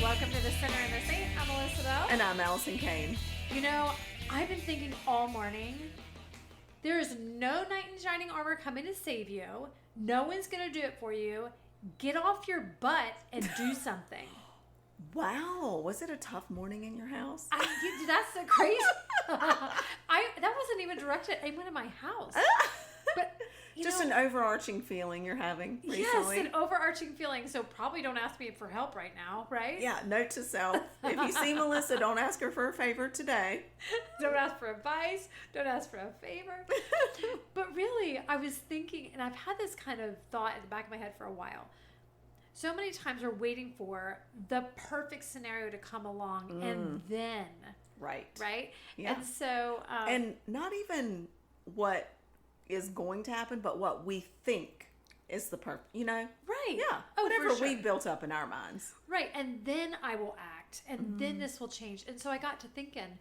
Welcome to the Sinner and the Saint. I'm Melissa Bell. And I'm Allison Kane. You know, I've been thinking all morning, there is no knight in shining armor coming to save you. No one's going to do it for you. Get off your butt and do something. Wow. Was it a tough morning in your house? That's the crazy. That wasn't even directed at anyone in my house. But just an overarching feeling you're having recently. Yes, an overarching feeling. So probably don't ask me for help right now, right? Yeah, note to self. If you see Melissa, don't ask her for a favor today. Don't ask for advice. Don't ask for a favor. But really, I was thinking, and I've had this kind of thought in the back of my head for a while. So many times we're waiting for the perfect scenario to come along and then. Right? Yeah. And so. And not even what is going to happen, but what we think is the perfect, Right. Yeah. Oh, whatever for sure. we built up in our minds. Right. And then I will act. And then this will change. And so I got to thinking,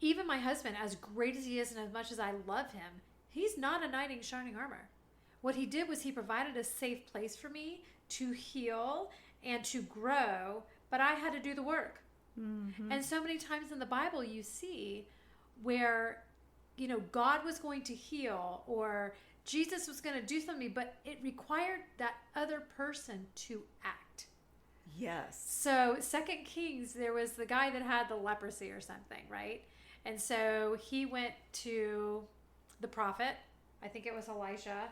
even my husband, as great as he is and as much as I love him, he's not a knight in shining armor. What he did was he provided a safe place for me to heal and to grow, but I had to do the work. Mm-hmm. And so many times in the Bible you see where God was going to heal or Jesus was going to do something, but it required that other person to act. Yes. So 2 Kings, there was the guy that had the leprosy or something, right? And so he went to the prophet, I think it was Elisha,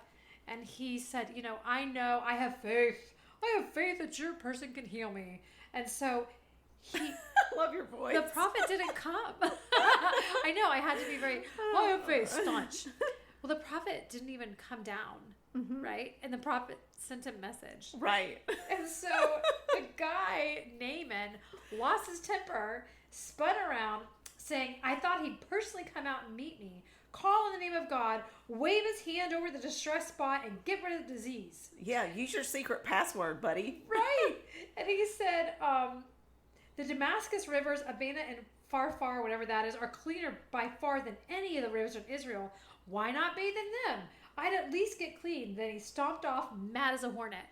and he said, I know, I have faith. I have faith that your person can heal me. And so love your voice. The prophet didn't come. I know, I had to be very, I have faith, staunch. Well, the prophet didn't even come down, right? And the prophet sent a message. Right. And so the guy, Naaman, lost his temper, spun around, saying, I thought he'd personally come out and meet me, call in the name of God, wave his hand over the distressed spot, and get rid of the disease. Yeah, use your secret password, buddy. Right. And he said, the Damascus rivers, Abana and Farfar, whatever that is, are cleaner by far than any of the rivers in Israel. Why not bathe in them? I'd at least get clean. Then he stomped off, mad as a hornet.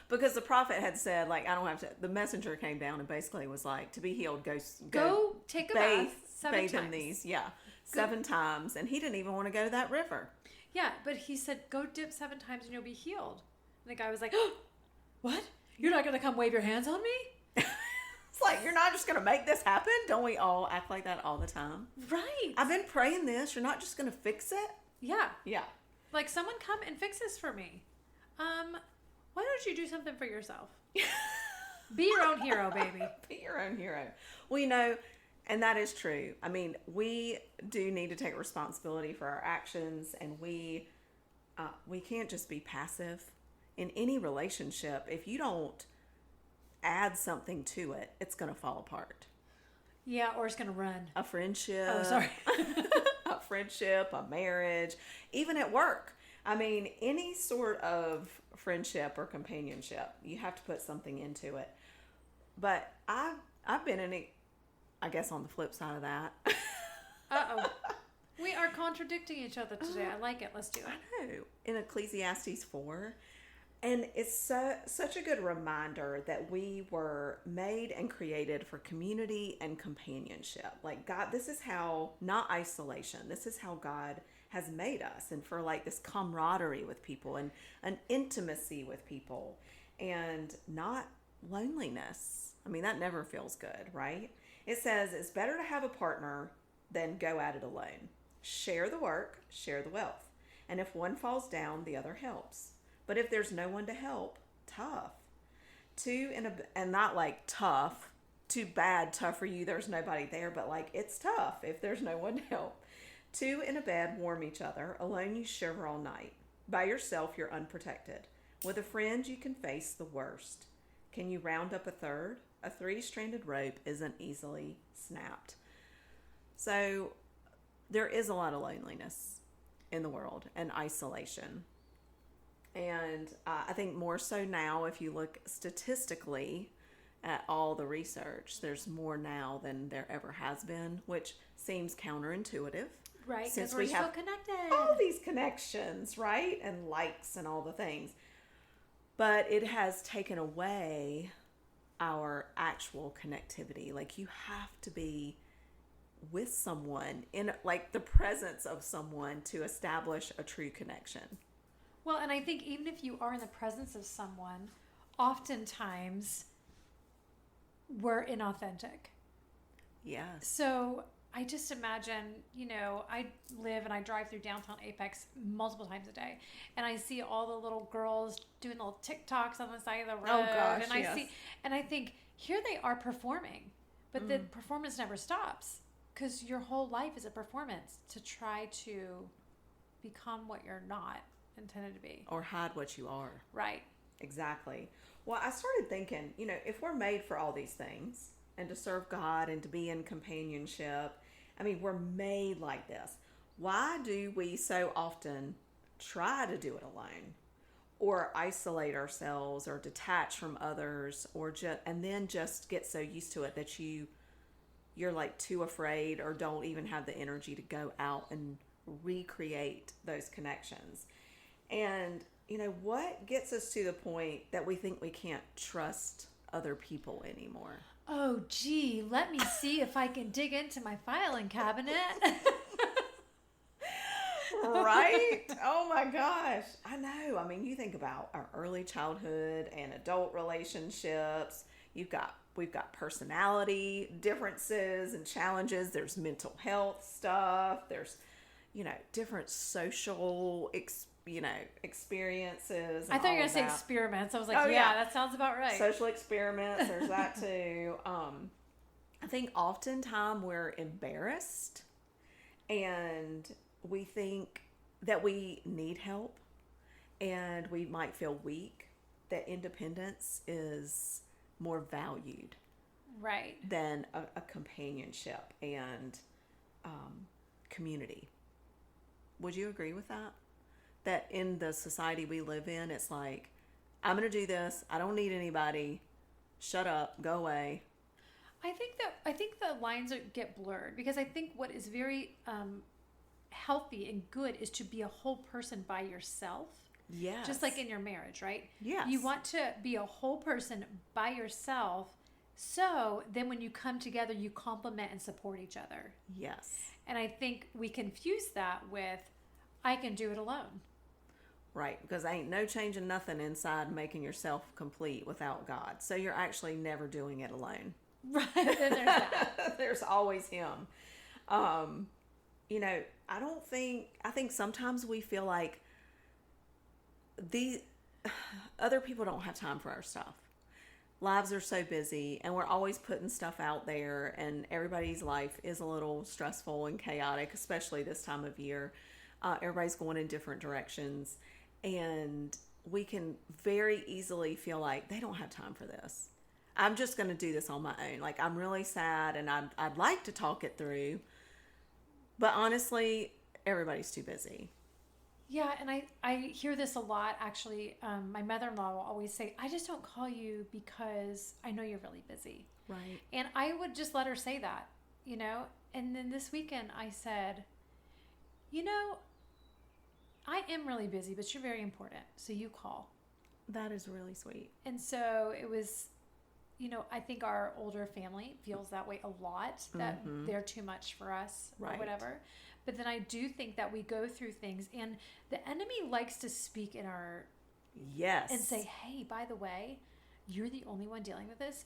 Because the prophet had said, I don't have to. The messenger came down and basically was like, to be healed, go take a bathe, bath 7 bathe times. in these, 7 times, and he didn't even want to go to that river. Yeah, but he said, go dip 7 times and you'll be healed. And the guy was like, oh, what? You're not going to come wave your hands on me? It's like, you're not just going to make this happen? Don't we all act like that all the time? Right. I've been praying this. You're not just going to fix it? Yeah. Yeah. Like, someone come and fix this for me. Why don't you do something for yourself? Be your own hero, baby. Be your own hero. Well, and that is true. I mean, we do need to take responsibility for our actions, and we can't just be passive in any relationship. If you don't add something to it, it's going to fall apart. Yeah, or it's going to run. A friendship. Oh, sorry. A friendship, a marriage, even at work. I mean, any sort of friendship or companionship, you have to put something into it. But I've been in it, I guess, on the flip side of that. Uh-oh. We are contradicting each other today. I like it. Let's do it. I know. In Ecclesiastes 4. And it's such a good reminder that we were made and created for community and companionship. Like God, this is how, not isolation, this is how God has made us. And for this camaraderie with people and an intimacy with people and not loneliness. I mean, that never feels good, right? It says it's better to have a partner than go at it alone. Share the work, share the wealth. And if one falls down, the other helps. But if there's no one to help, tough. And not tough, too bad, tough for you, there's nobody there, but it's tough if there's no one to help. 2 in a bed warm each other. Alone you shiver all night. By yourself you're unprotected. With a friend you can face the worst. Can you round up a third? A 3-stranded rope isn't easily snapped. So there is a lot of loneliness in the world and isolation. And I think more so now, if you look statistically at all the research, there's more now than there ever has been, which seems counterintuitive. Right, since we're we have still connected. all these connections, right? And likes and all the things. But it has taken away our actual connectivity. Like, you have to be with someone in like the presence of someone to establish a true connection. Well, and I think even if you are in the presence of someone, oftentimes we're inauthentic. Yes. So I just imagine, I live and I drive through downtown Apex multiple times a day, and I see all the little girls doing little TikToks on the side of the road. Oh gosh, and I think here they are performing, but the performance never stops, because your whole life is a performance to try to become what you're not intended to be, or hide what you are. Right. Exactly. Well, I started thinking, if we're made for all these things and to serve God and to be in companionship, I mean, we're made like this. Why do we so often try to do it alone, or isolate ourselves, or detach from others, or and then just get so used to it that you're like too afraid, or don't even have the energy to go out and recreate those connections? And what gets us to the point that we think we can't trust other people anymore? Oh, gee, let me see if I can dig into my filing cabinet. Right? Oh my gosh. I know. I mean, you think about our early childhood and adult relationships. We've got personality differences and challenges. There's mental health stuff. There's, different social experiences. I thought you were going to say experiments. I was like, that sounds about right. Social experiments, there's that too. I think oftentimes we're embarrassed, and we think that we need help, and we might feel weak, that independence is more valued, right, than a companionship and community. Would you agree with that? That in the society we live in, it's like, I'm going to do this. I don't need anybody. Shut up. Go away. I think the lines get blurred, because I think what is very healthy and good is to be a whole person by yourself. Yes. Just like in your marriage, right? Yes. You want to be a whole person by yourself, so then when you come together, you complement and support each other. Yes. And I think we confuse that with, I can do it alone. Right, because ain't no changing nothing inside making yourself complete without God. So you're actually never doing it alone. Right, then there's that. There's always Him. I think sometimes we feel like the other people don't have time for our stuff. Lives are so busy, and we're always putting stuff out there, and everybody's life is a little stressful and chaotic, especially this time of year. Everybody's going in different directions, and we can very easily feel like they don't have time for this. I'm just going to do this on my own. Like, I'm really sad, and I'd like to talk it through, but honestly, everybody's too busy. Yeah, and I hear this a lot, actually. My mother-in-law will always say, I just don't call you because I know you're really busy. Right. And I would just let her say that, And then this weekend I said, I am really busy, but you're very important, so you call. That is really sweet. And so it was, I think our older family feels that way a lot, that they're too much for us, or whatever. But then I do think that we go through things, and the enemy likes to speak in our... Yes. And say, hey, by the way, you're the only one dealing with this.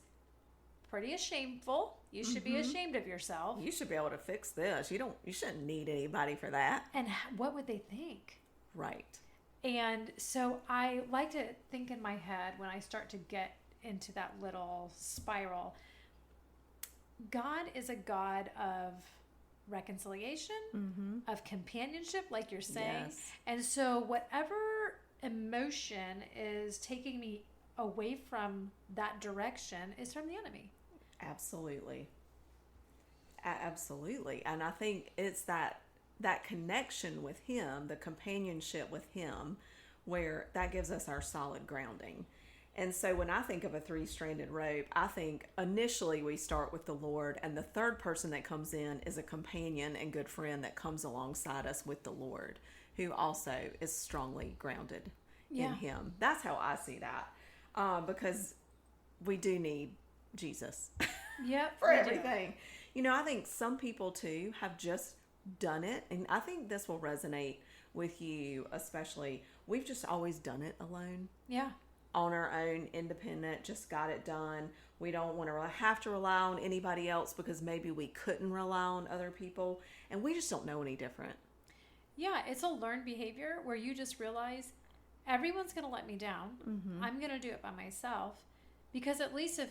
Pretty shameful. You should be ashamed of yourself. You should be able to fix this. You shouldn't need anybody for that. And what would they think? Right. And so I like to think in my head, when I start to get into that little spiral, God is a God of reconciliation, of companionship, like you're saying. Yes. And so whatever emotion is taking me away from that direction is from the enemy. Absolutely. Absolutely. And I think it's that connection with Him, the companionship with Him, where that gives us our solid grounding. And so when I think of a 3-stranded rope, I think initially we start with the Lord, and the third person that comes in is a companion and good friend that comes alongside us with the Lord, who also is strongly grounded in Him. That's how I see that, because we do need Jesus Yep. for we do. everything. I think some people too have just done it. And I think this will resonate with you, especially. We've just always done it alone. Yeah. On our own, independent, just got it done. We don't want to have to rely on anybody else because maybe we couldn't rely on other people. And we just don't know any different. Yeah. It's a learned behavior where you just realize everyone's going to let me down. Mm-hmm. I'm going to do it by myself because at least if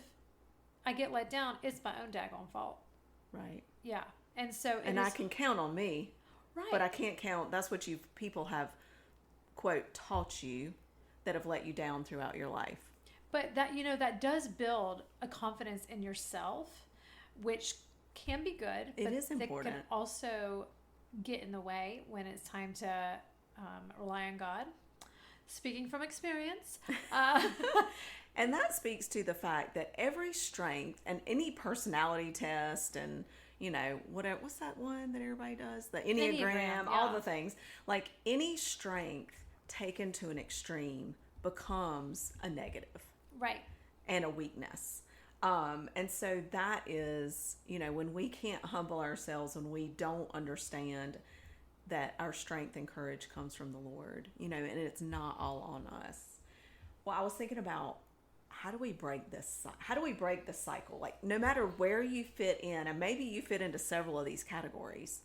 I get let down, it's my own daggone fault. Right. Yeah. And so, I can count on me, right. but I can't count. That's what people have, quote, taught you that have let you down throughout your life. But that, that does build a confidence in yourself, which can be good. It but is important. It can also get in the way when it's time to rely on God. Speaking from experience. And that speaks to the fact that every strength and any personality test and, what's that one that everybody does? The Enneagram, all the things. Like any strength taken to an extreme becomes a negative. Right. And a weakness. And so that is, when we can't humble ourselves, when we don't understand that our strength and courage comes from the Lord, and it's not all on us. Well, I was thinking about how do we break this? How do we break the cycle? Like no matter where you fit in, and maybe you fit into several of these categories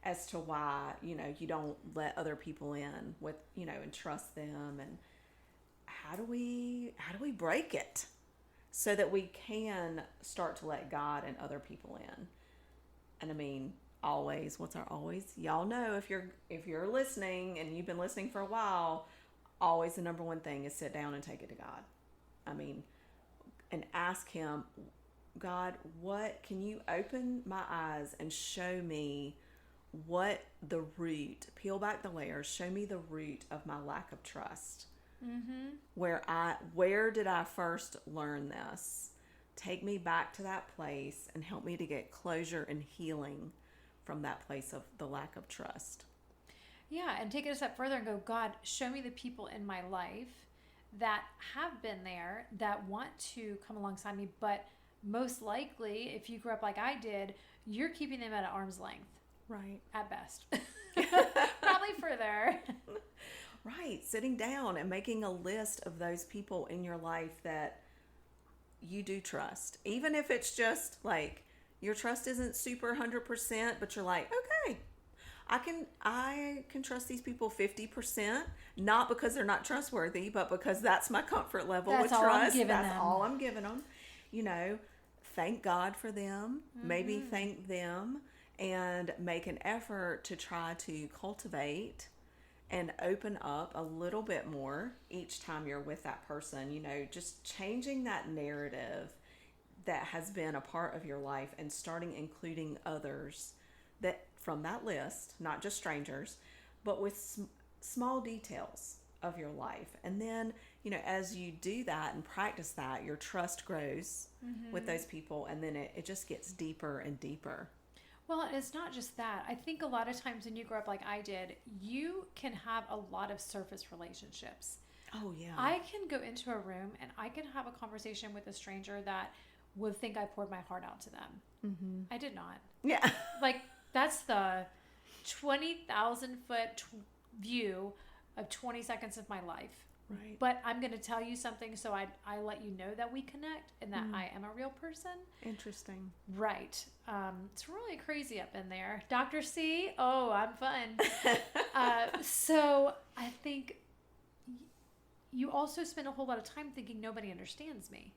as to why, you don't let other people in with, and trust them. And how do we break it so that we can start to let God and other people in? And I mean, always, what's our always? Y'all know if you're listening and you've been listening for a while, always the number one thing is sit down and take it to God. I mean, and ask him, God, what can you open my eyes and show me what the root, peel back the layers, show me the root of my lack of trust. Mm-hmm. Where did I first learn this? Take me back to that place and help me to get closure and healing from that place of the lack of trust. Yeah, and take it a step further and go, God, show me the people in my life that have been there, that want to come alongside me, but most likely, if you grew up like I did, you're keeping them at arm's length. Right. At best. Probably further. Right. Sitting down and making a list of those people in your life that you do trust. Even if it's just like your trust isn't super 100%, but you're like, okay, I can trust these people 50%, not because they're not trustworthy, but because that's my comfort level with trust. That's all I'm giving them. Thank God for them. Mm-hmm. Maybe thank them and make an effort to try to cultivate and open up a little bit more each time you're with that person. Just changing that narrative that has been a part of your life and starting including others that from that list, not just strangers, but with small details of your life. And then, as you do that and practice that, your trust grows with those people, and then it just gets deeper and deeper. Well, it's not just that. I think a lot of times when you grow up like I did, you can have a lot of surface relationships. Oh, yeah. I can go into a room and I can have a conversation with a stranger that would think I poured my heart out to them. Mm-hmm. I did not. Yeah. That's the 20,000 foot view of 20 seconds of my life. Right. But I'm going to tell you something so I let you know that we connect and that I am a real person. Interesting. Right. It's really crazy up in there. Dr. C, oh, I'm fun. So I think you also spend a whole lot of time thinking nobody understands me.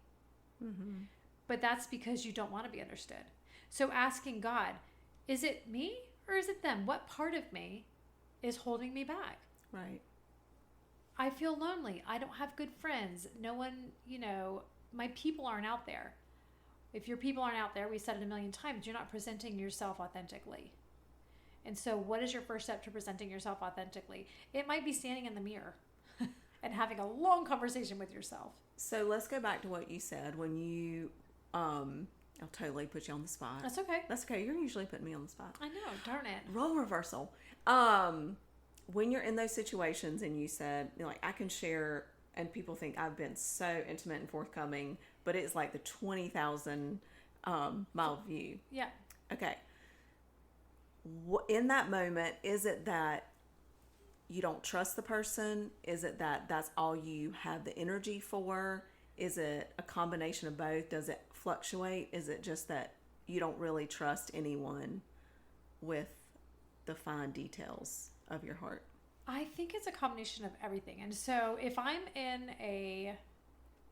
Mm-hmm. But that's because you don't want to be understood. So asking God, is it me or is it them? What part of me is holding me back? Right. I feel lonely. I don't have good friends. No one, my people aren't out there. If your people aren't out there, we said it a million times, you're not presenting yourself authentically. And so what is your first step to presenting yourself authentically? It might be standing in the mirror and having a long conversation with yourself. So let's go back to what you said when you, I'll totally put you on the spot. That's okay. That's okay. You're usually putting me on the spot. I know. Darn it. Role reversal. When you're in those situations and you said, I can share, and people think I've been so intimate and forthcoming but it's like the 20,000 mile view. Yeah. Okay. In that moment, is it that you don't trust the person? Is it that that's all you have the energy for? Is it a combination of both? Does it fluctuate? Is it just that you don't really trust anyone with the fine details of your heart? I think it's a combination of everything. And so if I'm in a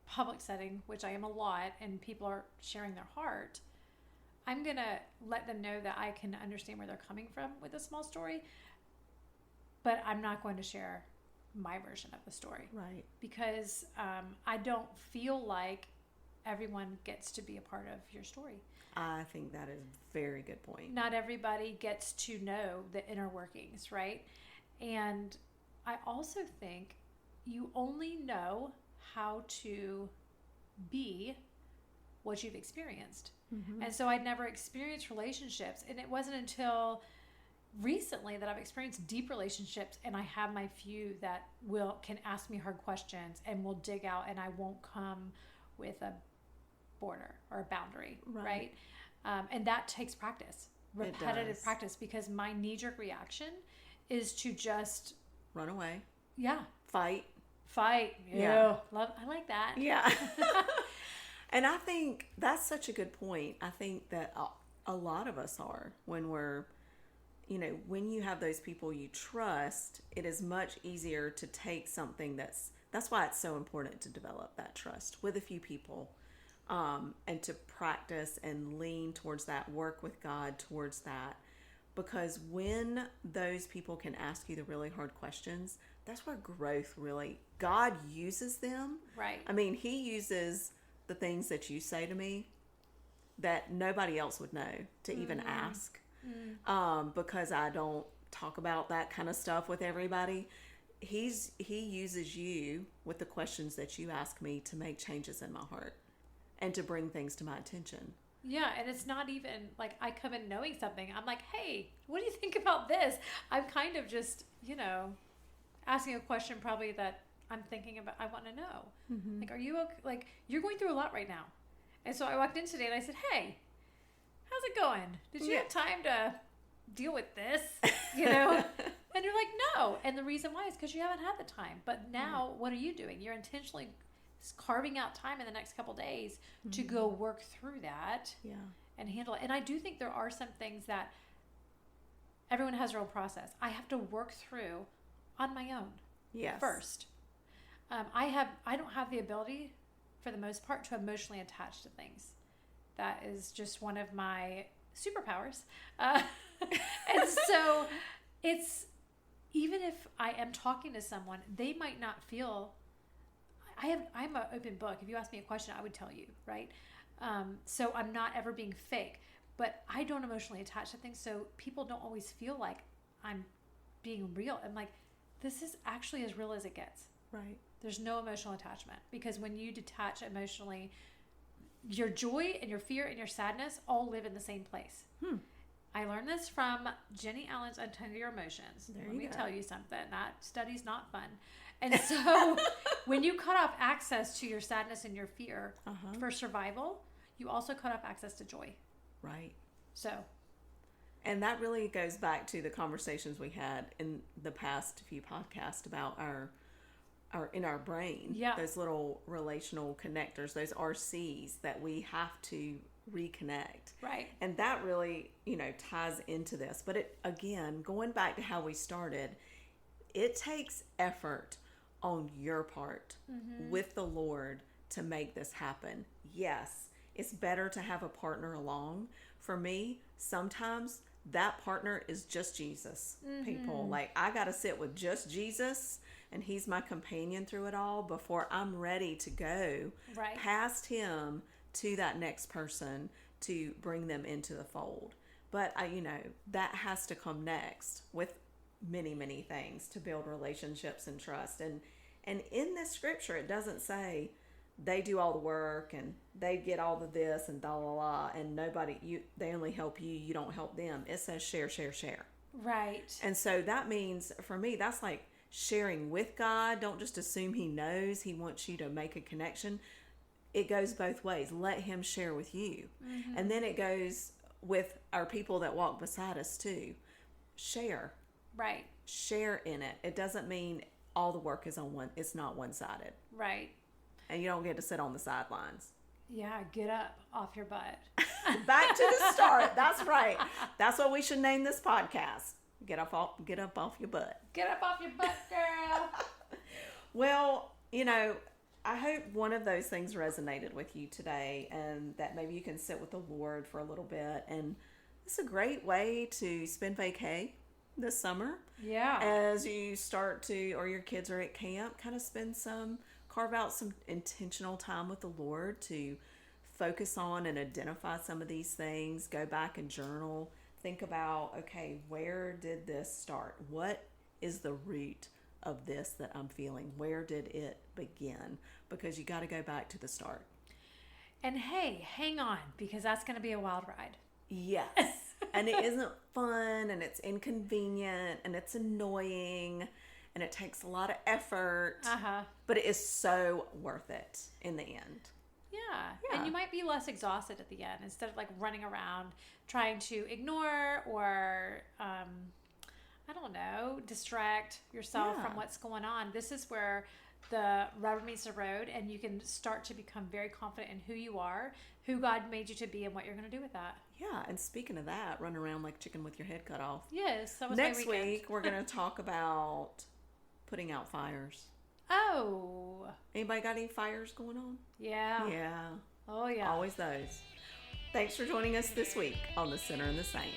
public setting, which I am a lot, and people are sharing their heart, I'm going to let them know that I can understand where they're coming from with a small story, but I'm not going to share my version of the story. Right. Because I don't feel like everyone gets to be a part of your story. I think that is a very good point. Not everybody gets to know the inner workings, right? And I also think you only know how to be what you've experienced. Mm-hmm. And so I'd never experienced relationships. And it wasn't until recently that I've experienced deep relationships, and I have my few that can ask me hard questions and will dig out, and I won't come with a border or a boundary, right? And that takes practice, repetitive practice, because my knee-jerk reaction is to just run away. Yeah. Fight. Yeah. I like that. Yeah. And I think that's such a good point. I think that a lot of us are when we're, when you have those people you trust, it is much easier to take something that's why it's so important to develop that trust with a few people, and to practice and lean towards that, work with God towards that. Because when those people can ask you the really hard questions, that's where growth God uses them. Right. I mean, He uses the things that you say to me that nobody else would know to even ask. Because I don't talk about that kind of stuff with everybody. He uses you with the questions that you ask me to make changes in my heart and to bring things to my attention. Yeah, and it's not even like I come in knowing something. I'm like, hey, what do you think about this? I'm kind of just, asking a question probably that I'm thinking about. I want to know. Mm-hmm. Like, are you okay? Like, you're going through a lot right now. And so I walked in today and I said, hey, how's it going? Did you have time to deal with this? And you're like, no. And the reason why is because you haven't had the time. But now, what are you doing? You're intentionally carving out time in the next couple days to go work through that and handle it. And I do think there are some things that everyone has their own process. I have to work through on my own first. I don't have the ability, for the most part, to emotionally attach to things. That is just one of my superpowers. And so it's, even if I am talking to someone, they might not feel, I'm an open book. If you ask me a question, I would tell you, right? So I'm not ever being fake, but I don't emotionally attach to things. So people don't always feel like I'm being real. I'm like, this is actually as real as it gets. Right. There's no emotional attachment, because when you detach emotionally, your joy and your fear and your sadness all live in the same place. I learned this from Jenny Allen's Untangle Your Emotions. Let me tell you something. That study's not fun. And so when you cut off access to your sadness and your fear for survival, you also cut off access to joy. Right. So. And that really goes back to the conversations we had in the past few podcasts about our in our brain, those little relational connectors, those RCs that we have to reconnect. Right. And that really, ties into this. But it, again, going back to how we started, it takes effort on your part with the Lord to make this happen. Yes, it's better to have a partner along. For me, sometimes that partner is just Jesus. People, like, I got to sit with just Jesus, and He's my companion through it all before I'm ready to go past Him to that next person to bring them into the fold. But that has to come next with many, many things to build relationships and trust. And in this scripture, it doesn't say they do all the work and they get all of this and blah, blah, blah, and they only help you, you don't help them. It says share, share, share. Right. And so that means, for me, that's like sharing with God. Don't just assume He knows. He wants you to make a connection. it goes both ways. Let him share with you. Mm-hmm. And then it goes with our people that walk beside us too. Share. Right. Share in it. It doesn't mean all the work is on one, it's not one-sided. Right. And you don't get to sit on the sidelines. Yeah, get up off your butt. Back to the start. That's right. That's what we should name this podcast. Get up off your butt. Get up off your butt, girl. Well, I hope one of those things resonated with you today, and that maybe you can sit with the Lord for a little bit. And it's a great way to spend vacay this summer. Yeah. As you start to, or your kids are at camp, kind of carve out some intentional time with the Lord to focus on and identify some of these things. Go back and journal. Think about, okay, where did this start? What is the root of this that I'm feeling? Where did it begin? Because you got to go back to the start. And hey, hang on, because that's going to be a wild ride. Yes. And it isn't fun, and it's inconvenient, and it's annoying, and it takes a lot of effort. But it is so worth it in the end. Yeah. And you might be less exhausted at the end instead of like running around trying to ignore or I don't know, distract yourself from what's going on. This is where the rubber meets the road, and you can start to become very confident in who you are, who God made you to be, and what you're going to do with that. Yeah, and speaking of that, run around like chicken with your head cut off. Yes, that was Next my weekend. week, we're going to talk about putting out fires. Oh. Anybody got any fires going on? Yeah. Yeah. Oh, yeah. Always those. Thanks for joining us this week on The Sinner and the Saint.